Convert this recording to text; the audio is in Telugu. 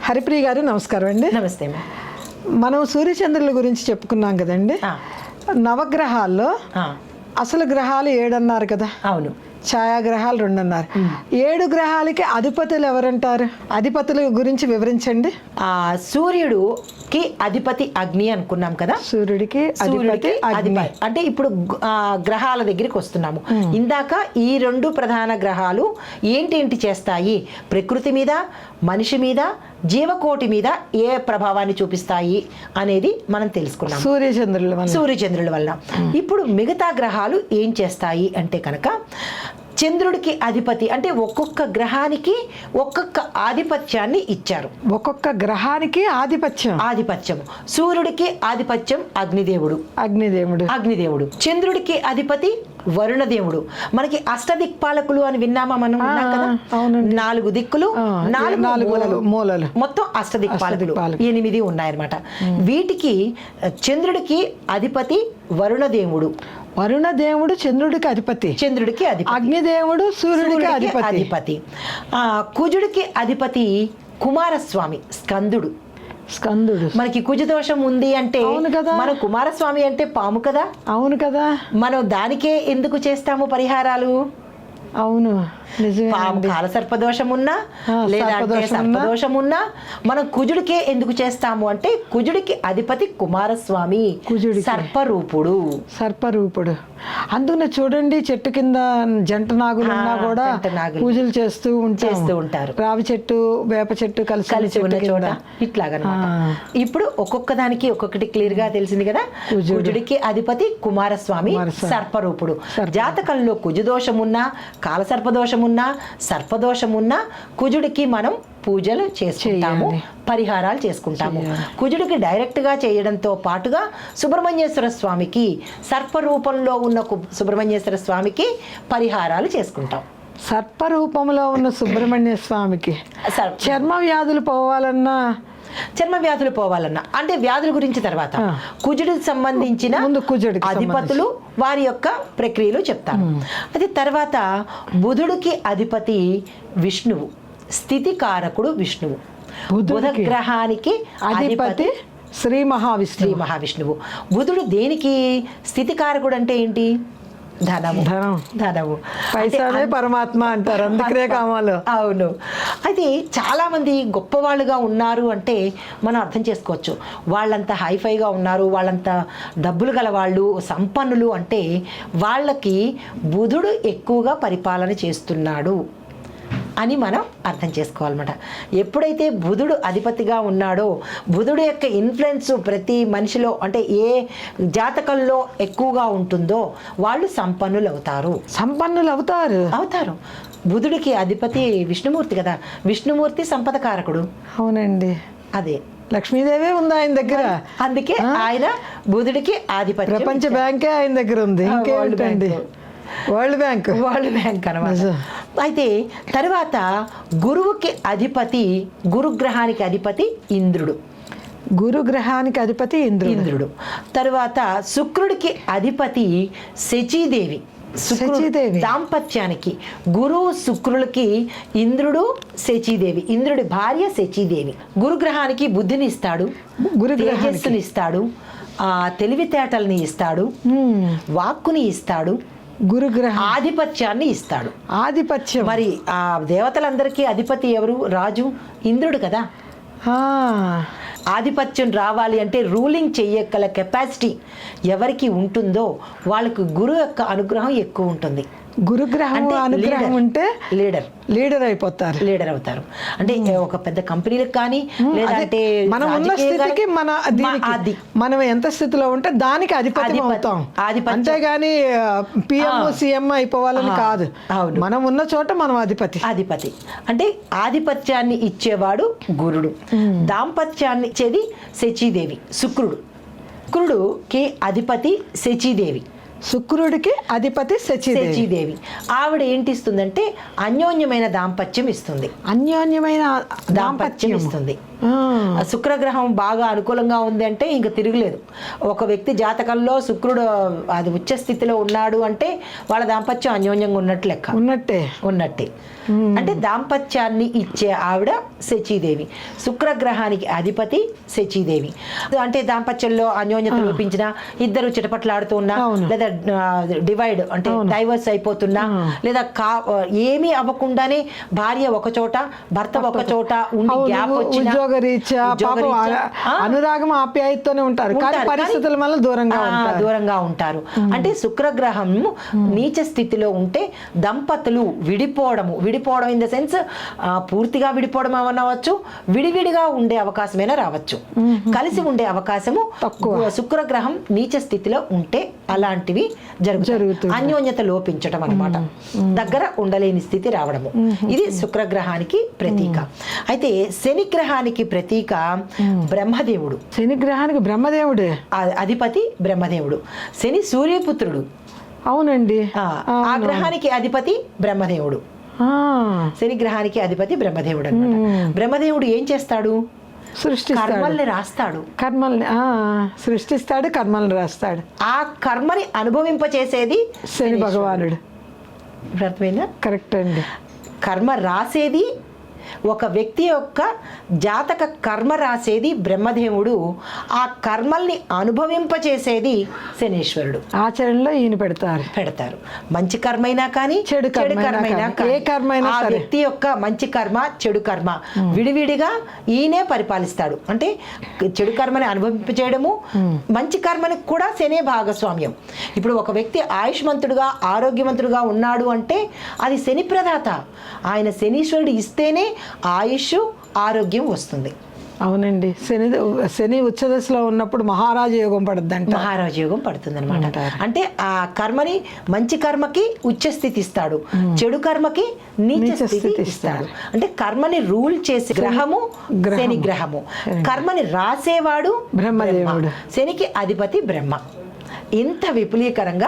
హరిప్రియ గారు నమస్కారం అండి. నమస్తే. మనం సూర్యచంద్రుల గురించి చెప్పుకున్నాం కదండి. నవగ్రహాల్లో అసలు గ్రహాలు 7 అన్నారు కదా. అవును. ఛాయాగ్రహాలు 2 అన్నారు. 7 గ్రహాలకి అధిపతులు ఎవరంటారు? అధిపతుల గురించి వివరించండి. సూర్యుడుకి అధిపతి అగ్ని అనుకున్నాం కదా. సూర్యుడికి అధిపతి అగ్ని. అంటే ఇప్పుడు గ్రహాల దగ్గరికి వస్తున్నాము. ఇందాక ఈ 2 ప్రధాన గ్రహాలు ఏంటేంటి చేస్తాయి, ప్రకృతి మీద, మనిషి మీద, జీవకోటి మీద ఏ ప్రభావాన్ని చూపిస్తాయి అనేది మనం తెలుసుకున్నాం సూర్యచంద్రుల వల్ల. ఇప్పుడు మిగతా గ్రహాలు ఏం చేస్తాయి అంటే కనుక, చంద్రుడికి అధిపతి అంటే ఒక్కొక్క గ్రహానికి ఒక్కొక్క ఆధిపత్యాన్ని ఇచ్చారు. ఒక్కొక్క గ్రహానికి ఆధిపత్యం. సూర్యుడికి ఆధిపత్యం అగ్నిదేవుడు. చంద్రుడికి అధిపతి వరుణదేవుడు. మనకి అష్టదిక్పాలకులు అని విన్నామా మనం? 4 దిక్కులు, 4 మూలలు, మొత్తం అష్టదిక్పాలకులు 8 ఉన్నాయన్నమాట. వీటికి చంద్రుడికి అధిపతి వరుణదేవుడు. చంద్రుడికి అధిపతి. అగ్నిదేవుడు సూర్యుడికి అధిపతి. కుజుడికి అధిపతి కుమారస్వామి, స్కందుడు. మనకి కుజ దోషం ఉంది అంటే మన కుమారస్వామి అంటే పాము కదా. అవును కదా. మనం దానికే ఎందుకు చేస్తాము పరిహారాలు? అవును, కాలసర్పదోషం ఉన్నా లేదా సర్పదోషం ఉన్నా మనం కుజుడికే ఎందుకు చేస్తాము అంటే, కుజుడికి అధిపతి కుమారస్వామి, సర్పరూపుడు. అందుకనే చూడండి, చెట్టు కింద జంట నాగులు ఉన్నా కూడా పూజలు చేస్తూ ఉంటారు. రావి చెట్టు, వేప చెట్టు కలిసి ఉన్న చోట ఇట్లాగా. ఇప్పుడు ఒక్కొక్క దానికి ఒక్కొక్కటి క్లియర్ గా తెలిసింది కదా. కుజుడికి అధిపతి కుమారస్వామి, సర్పరూపుడు. జాతకంలో కుజదోషం ఉన్నా, కాలసర్పదోషం ఉన్నా, సర్పదోషం ఉన్నా కుజుడికి మనం పూజలు చేసుకుంటాము, పరిహారాలు చేసుకుంటాము. కుజుడికి డైరెక్ట్గా చేయడంతో పాటుగా సుబ్రహ్మణ్యేశ్వర స్వామికి, సర్పరూపంలో ఉన్న సుబ్రహ్మణ్యేశ్వర స్వామికి పరిహారాలు చేసుకుంటాం. సర్పరూపంలో ఉన్న సుబ్రహ్మణ్య స్వామికి చర్మ వ్యాధులు పోవాలన్నా అంటే వ్యాధుల గురించి తర్వాత కుజుడికి సంబంధించిన అధిపతులు వారి యొక్క ప్రక్రియలు చెప్తాను. అది తర్వాత బుధుడికి అధిపతి విష్ణువు, స్థితికారకుడు విష్ణువు. బుధ గ్రహానికి అధిపతి శ్రీ మహావిష్ణువు. బుధుడు దేనికి స్థితికారకుడు అంటే ఏంటి? ధనము. పైసానే పరమాత్మ అంటారు, అందుకనే కామాలు. అవును. అయితే చాలా మంది గొప్పవాళ్ళుగా ఉన్నారు అంటే మనం అర్థం చేసుకోవచ్చు. వాళ్ళంతా హైఫైగా ఉన్నారు, వాళ్ళంతా డబ్బులు గల వాళ్ళు, సంపన్నులు అంటే వాళ్ళకి బుధుడు ఎక్కువగా పరిపాలన చేస్తున్నాడు అని మనం అర్థం చేసుకోవాలన్నమాట. ఎప్పుడైతే బుధుడు అధిపతిగా ఉన్నాడో, బుధుడు యొక్క ఇన్ఫ్లుయెన్స్ ప్రతి మనిషిలో అంటే ఏ జాతకంలో ఎక్కువగా ఉంటుందో వాళ్ళు సంపన్నులు అవుతారు. బుధుడికి అధిపతి విష్ణుమూర్తి కదా. విష్ణుమూర్తి సంపద కారకుడు. అవునండి. అదే లక్ష్మీదేవి ఉంది ఆయన దగ్గర, అందుకే ఆయన బుధుడికి అధిపతి. ప్రపంచ బ్యాంకే ఆయన దగ్గర ఉంది. ఇంకేంటండి, వరల్డ్ బ్యాంక్ అన్నమాట. అయితే తర్వాత గురువుకి అధిపతి, గురుగ్రహానికి అధిపతి ఇంద్రుడు. తర్వాత శుక్రుడికి అధిపతి శచీదేవి. దాంపత్యానికి గురువు శుక్రులకి ఇంద్రుడు, శచీదేవి. ఇంద్రుడి భార్య శచీదేవి. గురుగ్రహానికి బుద్ధిని ఇస్తాడు, తేజస్సుని ఇస్తాడు, తెలివితేటల్ని ఇస్తాడు, వాక్కుని ఇస్తాడు, గురుగ్రహ ఆధిపత్యాన్ని ఇస్తాడు. మరి ఆ దేవతలందరికీ అధిపతి ఎవరు? రాజు ఇంద్రుడు కదా. ఆధిపత్యం రావాలి అంటే, రూలింగ్ చెయ్యగల కెపాసిటీ ఎవరికి ఉంటుందో వాళ్ళకు గురువు యొక్క అనుగ్రహం ఎక్కువ ఉంటుంది. గురుగ్రహం అనుగ్రహం ఉంటే లీడర్ అవుతారు. అంటే ఒక పెద్ద కంపెనీలకు కానీ, లేదంటే మనం ఉన్న స్థితికి మనం ఎంత స్థితిలో ఉంటే దానికి అధిపతి అవుతాం. అంతేగాని పిఎం సీఎం అయిపోవాలని కాదు. మనం ఉన్న చోట మనం అధిపతి. అంటే ఆధిపత్యాన్ని ఇచ్చేవాడు గురుడు. దాంపత్యాన్ని ఇచ్చేది శచీదేవి, శుక్రుడుకి అధిపతి శచీదేవి. శుక్రుడికి అధిపతి శచీదేవి. ఆవిడ ఏంటి ఇస్తుందంటే అన్యోన్యమైన దాంపత్యం ఇస్తుంది. అన్యోన్యమైన దాంపత్యం ఇస్తుంది. శుక్రగ్రహం బాగా అనుకూలంగా ఉంది అంటే ఇంక తిరగలేదు. ఒక వ్యక్తి జాతకంలో శుక్రుడు అది ఉచ్చ స్థితిలో ఉన్నాడు అంటే వాళ్ళ దాంపత్యం అన్యోన్యంగా ఉన్నట్టే. అంటే దాంపత్యాన్ని ఇచ్చే ఆవిడ శచీదేవి. శుక్రగ్రహానికి అధిపతి శచీదేవి. అంటే దాంపత్యంలో అన్యోన్యత లోపించిన, ఇద్దరు చిటపట్లాడుతూ ఉన్నా, లేదా డివైడ్ అంటే డైవర్స్ అయిపోతున్నా, లేదా ఏమీ అవ్వకుండానే భార్య ఒక చోట భర్త ఒక చోట ఉండి గ్యాప్ వచ్చిన, రీత్యా అనురాగం ఆప్యాయతతోనే ఉంటారు, కానీ పరిస్థితుల వల్ల దూరంగా ఉంటారు. అంటే శుక్రగ్రహం నీచ స్థితిలో ఉంటే దంపతులు విడిపోవడం ఇన్ ద సెన్స్ పూర్తిగా విడిపోవడం అవ్వచ్చు, విడివిడిగా ఉండే అవకాశమైనా రావచ్చు, కలిసి ఉండే అవకాశము తక్కువ. శుక్రగ్రహం నీచ స్థితిలో ఉంటే అలాంటివి జరుగుతుంది. అన్యోన్యత లోపించడం అన్నమాట, దగ్గర ఉండలేని స్థితి రావడము. ఇది శుక్రగ్రహానికి ప్రతీక. అయితే శని గ్రహానికి ప్రతీక బ్రహ్మదేవుడు. శని గ్రహానికి బ్రహ్మదేవుడు అధిపతి. బ్రహ్మదేవుడు శని సూర్యపుత్రుడు. అవునండి. ఆ గ్రహానికి అధిపతి బ్రహ్మదేవుడు. శని గ్రహానికి అధిపతి బ్రహ్మదేవుడు అన్నమాట. బ్రహ్మదేవుడు ఏం చేస్తాడు? కర్మల్ని రాస్తాడు. సృష్టిస్తాడు, కర్మల్ని రాస్తాడు. ఆ కర్మని అనుభవింపచేసేది శని భగవానుడు. అర్థమైందా? కరెక్ట్ అండి. కర్మ రాసేది ఒక వ్యక్తి యొక్క జాతక కర్మ రాసేది బ్రహ్మదేవుడు, ఆ కర్మల్ని అనుభవింపచేసేది శనీశ్వరుడు. ఆచరణలో ఈయన పెడతారు. మంచి కర్మైనా కానీ చెడు కర్మైనా కానీ, ఏ కర్మైనా ఆ వ్యక్తి యొక్క మంచి కర్మ చెడు కర్మ విడివిడిగా ఈయనే పరిపాలిస్తాడు. అంటే చెడు కర్మని అనుభవింపచేయడము, మంచి కర్మని కూడా శనే భాగస్వామ్యం. ఇప్పుడు ఒక వ్యక్తి ఆయుష్మంతుడుగా ఆరోగ్యవంతుడుగా ఉన్నాడు అంటే అది శని ప్రదాత. ఆయన శనీశ్వరుడు ఇస్తేనే ఆయుష్ ఆరోగ్యం వస్తుంది. అవునండి. శని ఉచ్చదశలో ఉన్నప్పుడు మహారాజ యోగం పడుతుంది అనమాట. అంటే ఆ కర్మని మంచి కర్మకి ఉచ్చ స్థితి ఇస్తాడు, చెడు కర్మకి నీచ స్థితి ఇస్తాడు. అంటే కర్మని రూల్ చేసే గ్రహము శని గ్రహము, కర్మని రాసేవాడు బ్రహ్మదేవుడు, శనికి అధిపతి బ్రహ్మ. ఇంత విపులీకరంగా